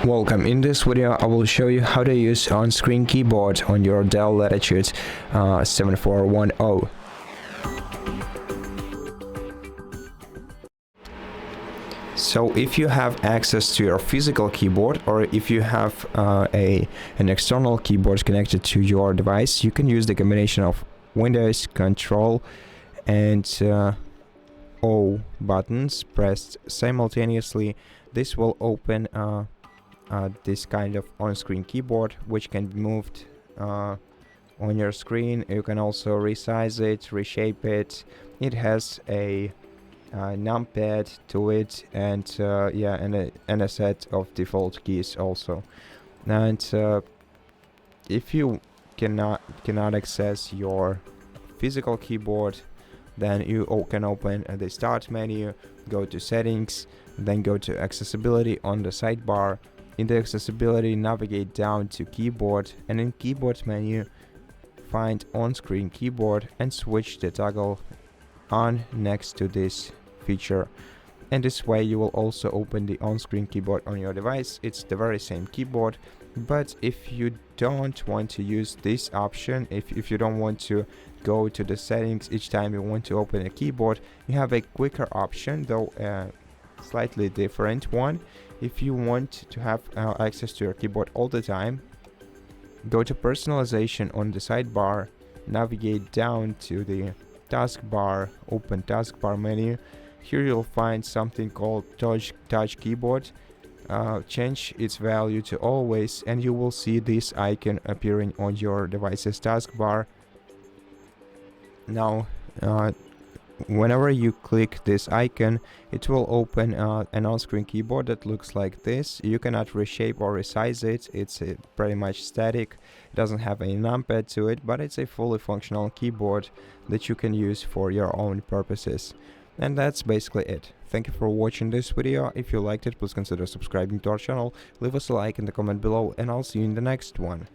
Welcome. In this video I will show you how to use on-screen keyboard on your DELL Latitude 7410. So if you have access to your physical keyboard, or if you have an external keyboard connected to your device, you can use the combination of Windows, Ctrl and O buttons pressed simultaneously. This will open this kind of on-screen keyboard, which can be moved on your screen. You can also resize it, reshape it. It has a numpad to it, and and a set of default keys also. And if you cannot access your physical keyboard, then you can open the start menu, go to settings, then go to accessibility on the sidebar. In the accessibility, navigate down to keyboard, and in keyboard menu find on-screen keyboard and switch the toggle on next to this feature. And this way you will also open the on-screen keyboard on your device. It's the very same keyboard, but if you don't want to use this option, if you don't want to go to the settings each time you want to open a keyboard, you have a quicker option, though slightly different one. If you want to have access to your keyboard all the time, go to personalization on the sidebar, navigate down to the taskbar, open taskbar menu. Here you'll find something called touch keyboard. Change its value to always, and you will see this icon appearing on your device's taskbar. Now whenever you click this icon, it will open an on-screen keyboard that looks like this. You cannot reshape or resize it. It's pretty much static. It doesn't have any numpad to it, but it's a fully functional keyboard that you can use for your own purposes. And that's basically it. Thank you for watching this video. If you liked it, please consider subscribing to our channel, leave us a like in the comment below, and I'll see you in the next one.